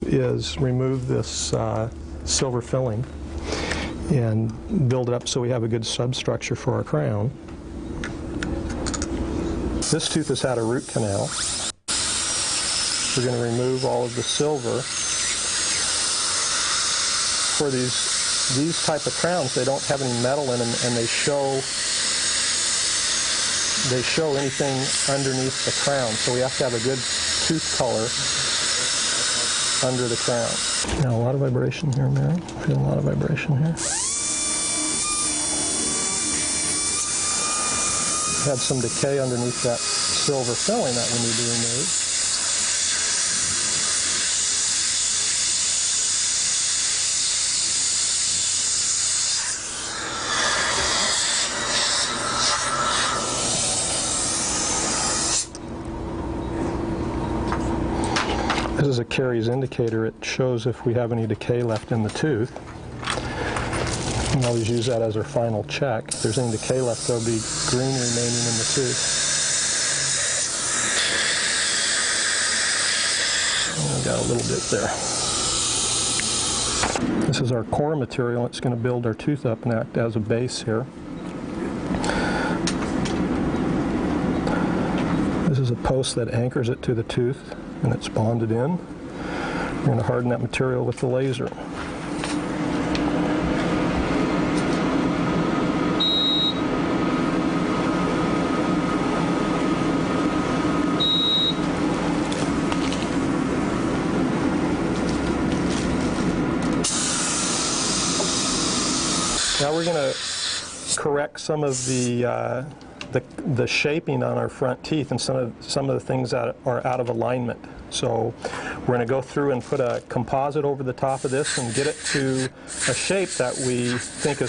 Is remove this silver filling and build it up so we have a good substructure for our crown. This tooth has had a root canal. We're going to remove all of the silver. For these type of crowns, they don't have any metal in them, and they show anything underneath the crown. So we have to have a good tooth color under the crown. Now a lot of vibration here, Mary. Feel a lot of vibration here. Have some decay underneath that silver filling that we need to remove. This is a caries indicator. It shows if we have any decay left in the tooth. We always use that as our final check. If there's any decay left, there'll be green remaining in the tooth. And we got a little bit there. This is our core material. It's going to build our tooth up and act as a base here. This is a post that anchors it to the tooth, and it's bonded in. We're going to harden that material with the laser. Now we're going to correct some of the shaping on our front teeth and some of the things that are out of alignment. So we're going to go through and put a composite over the top of this and get it to a shape that we think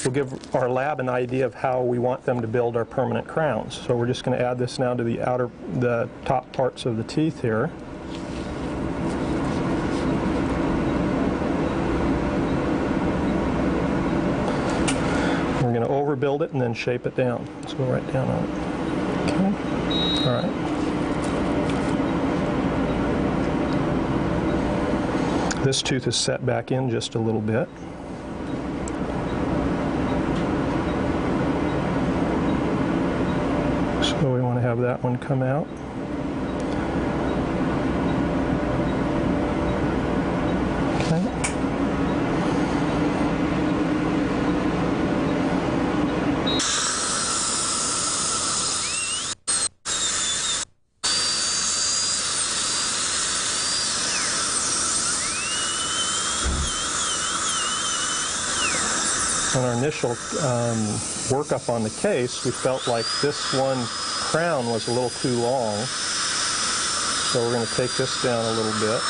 will give our lab an idea of how we want them to build our permanent crowns. So we're just going to add this now to the top parts of the teeth here. We're going to overbuild it and then shape it down. Let's go right down on it. Okay. All right. This tooth is set back in just a little bit. So we want to have that one come out. On our initial workup on the case, we felt like this one crown was a little too long. So we're going to take this down a little bit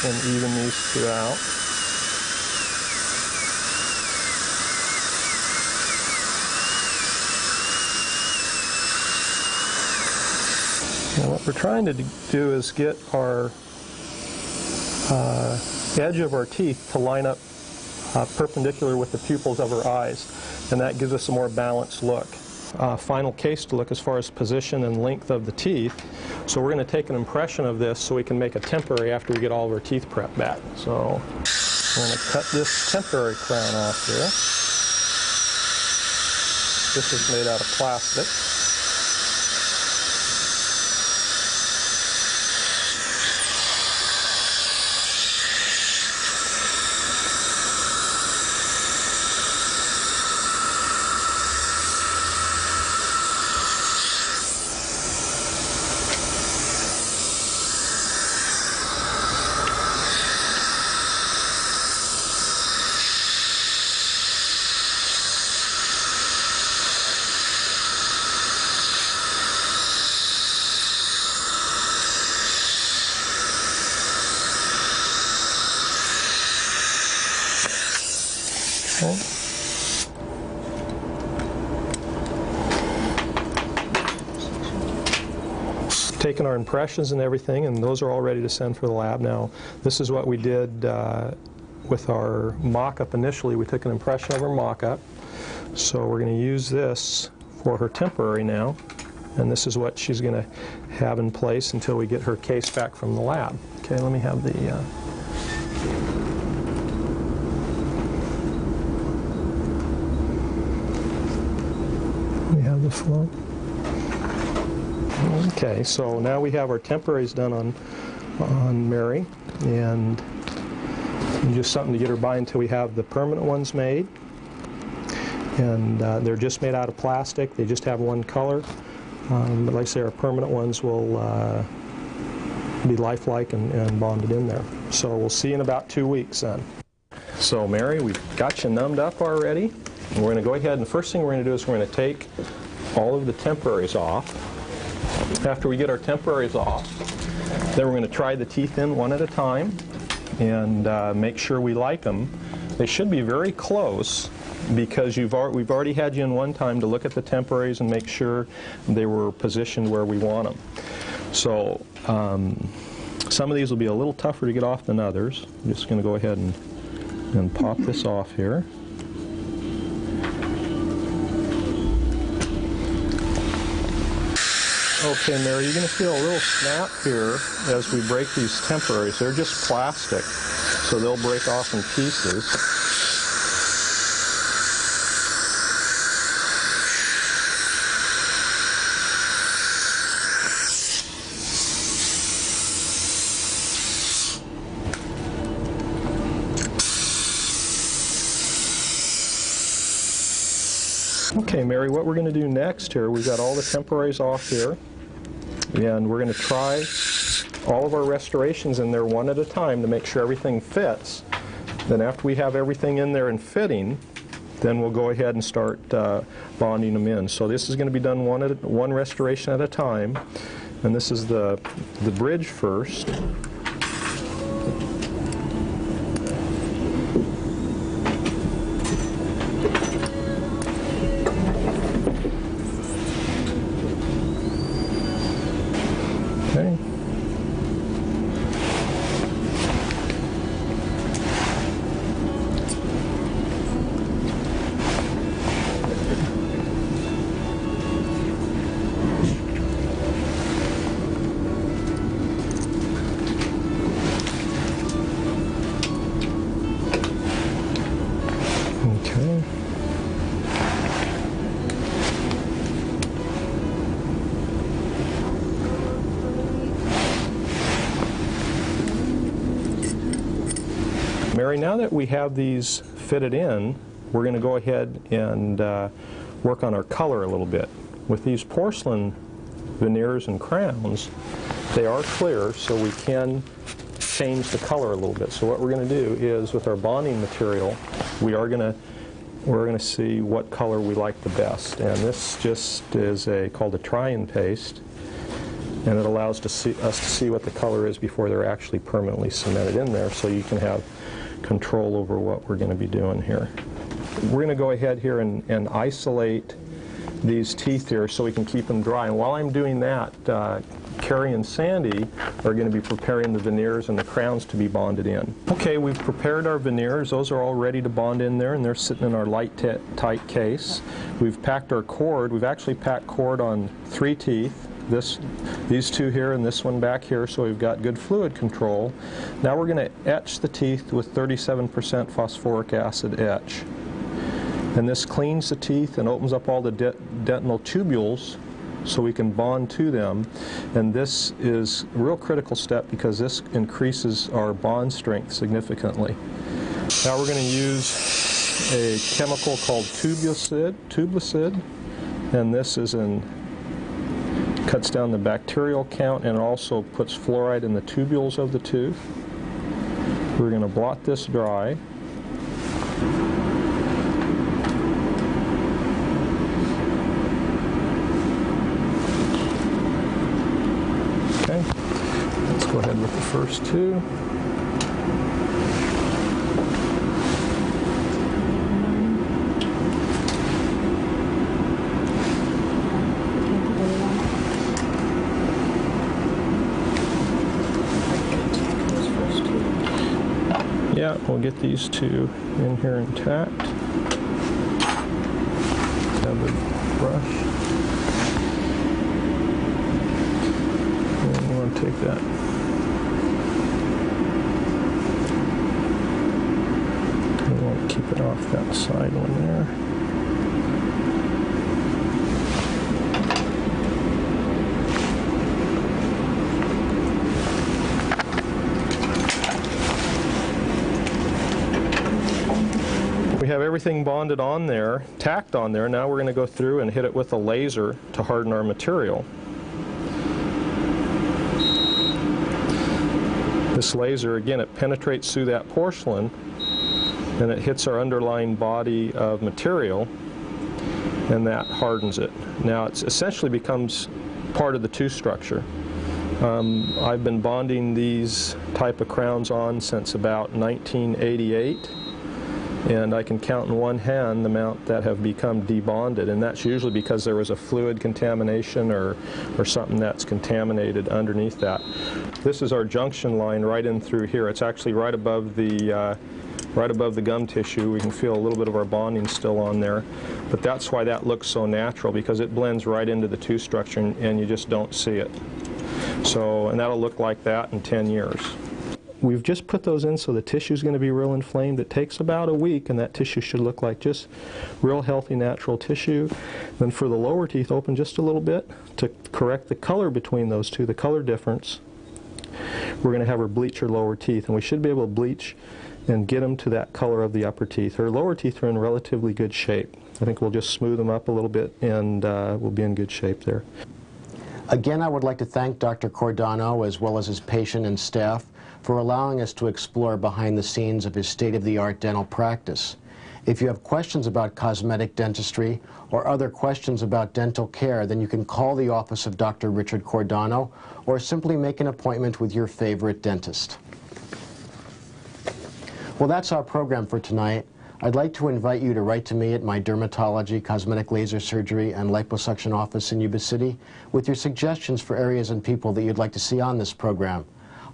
and even these two out. Now what we're trying to do is get our edge of our teeth to line up perpendicular with the pupils of our eyes, and that gives us a more balanced look. Final case to look as far as position and length of the teeth. So we're going to take an impression of this so we can make a temporary after we get all of our teeth prepped back. So we're going to cut this temporary crown off here. This is made out of plastic. Okay. Taken our impressions and everything, and those are all ready to send for the lab. Now, this is what we did with our mock-up initially. We took an impression of our mock-up. So we're going to use this for her temporary now. And this is what she's going to have in place until we get her case back from the lab. Okay, let me have the flow. Okay, so now we have our temporaries done on Mary, and just something to get her by until we have the permanent ones made. And they're just made out of plastic. They just have one color. But like I say, our permanent ones will be lifelike and bonded in there. So we'll see you in about 2 weeks then. So Mary, we've got you numbed up already. And we're going to go ahead, and the first thing we're going to do is we're going to take all of the temporaries off. After we get our temporaries off, then we're going to try the teeth in one at a time and make sure we like them. They should be very close because we've already had you in one time to look at the temporaries and make sure they were positioned where we want them. So some of these will be a little tougher to get off than others. I'm just going to go ahead and pop this off here. Okay, Mary, you're going to feel a little snap here as we break these temporaries. They're just plastic, so they'll break off in pieces. Okay, Mary, what we're going to do next here, we've got all the temporaries off here, and we're going to try all of our restorations in there one at a time to make sure everything fits. Then after we have everything in there and fitting, then we'll go ahead and start bonding them in. So this is going to be done one restoration at a time, and this is the bridge first. Mary, now that we have these fitted in, we're going to go ahead and work on our color a little bit. With these porcelain veneers and crowns, they are clear, so we can change the color a little bit. So what we're going to do is, with our bonding material, we're going to see what color we like the best. And this just is called a try-in paste, and it allows us to see what the color is before they're actually permanently cemented in there, so you can have control over what we're going to be doing here. We're going to go ahead here and isolate these teeth here so we can keep them dry. And while I'm doing that, Carrie and Sandy are going to be preparing the veneers and the crowns to be bonded in. Okay, we've prepared our veneers. Those are all ready to bond in there, and they're sitting in our light tight case. We've packed our cord. We've actually packed cord on 3 teeth. These 2 here and this one back here, so we've got good fluid control. Now we're going to etch the teeth with 37% phosphoric acid etch. And this cleans the teeth and opens up all the dentinal tubules so we can bond to them. And this is a real critical step because this increases our bond strength significantly. Now we're going to use a chemical called tublicid, and this is cuts down the bacterial count, and it also puts fluoride in the tubules of the tooth. We're going to blot this dry. Okay, let's go ahead with the first 2. Yeah, we'll get these 2 in here intact. Have a brush. take that. We want to keep it off that side one there. We have everything bonded on there, tacked on there. Now we're going to go through and hit it with a laser to harden our material. This laser, again, it penetrates through that porcelain and it hits our underlying body of material, and that hardens it. Now it essentially becomes part of the tooth structure. I've been bonding these type of crowns on since about 1988. And I can count in one hand the amount that have become debonded, and that's usually because there was a fluid contamination or something that's contaminated underneath that. This is our junction line right in through here. It's actually right above the gum tissue. We can feel a little bit of our bonding still on there, but that's why that looks so natural, because it blends right into the tooth structure and you just don't see it. So, and that'll look like that in 10 years. We've just put those in so the tissue is going to be real inflamed. It takes about a week, and that tissue should look like just real healthy natural tissue. Then for the lower teeth, open just a little bit to correct the color between those two, the color difference. We're going to have her bleach her lower teeth, and we should be able to bleach and get them to that color of the upper teeth. Her lower teeth are in relatively good shape. I think we'll just smooth them up a little bit, and we'll be in good shape there. Again, I would like to thank Dr. Cordano, as well as his patient and staff, for allowing us to explore behind the scenes of his state-of-the-art dental practice. If you have questions about cosmetic dentistry or other questions about dental care, then you can call the office of Dr. Richard Cordano or simply make an appointment with your favorite dentist. Well, that's our program for tonight. I'd like to invite you to write to me at my dermatology, cosmetic laser surgery, and liposuction office in Yuba City with your suggestions for areas and people that you'd like to see on this program.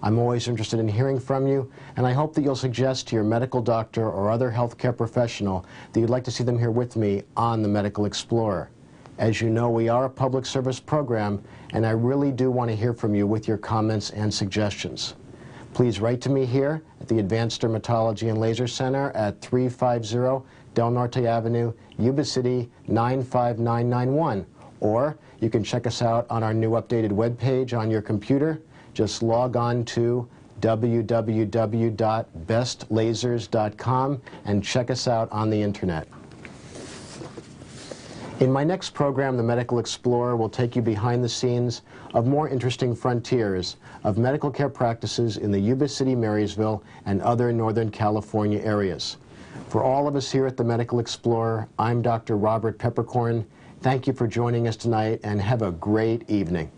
I'm always interested in hearing from you, and I hope that you'll suggest to your medical doctor or other healthcare professional that you'd like to see them here with me on the Medical Explorer. As you know, we are a public service program, and I really do want to hear from you with your comments and suggestions. Please write to me here at the Advanced Dermatology and Laser Center at 350 Del Norte Avenue, Yuba City 95991. Or you can check us out on our new updated webpage on your computer. Just log on to www.bestlasers.com and check us out on the internet. In my next program, The Medical Explorer will take you behind the scenes of more interesting frontiers of medical care practices in the Yuba City, Marysville, and other Northern California areas. For all of us here at The Medical Explorer, I'm Dr. Robert Peppercorn. Thank you for joining us tonight, and have a great evening.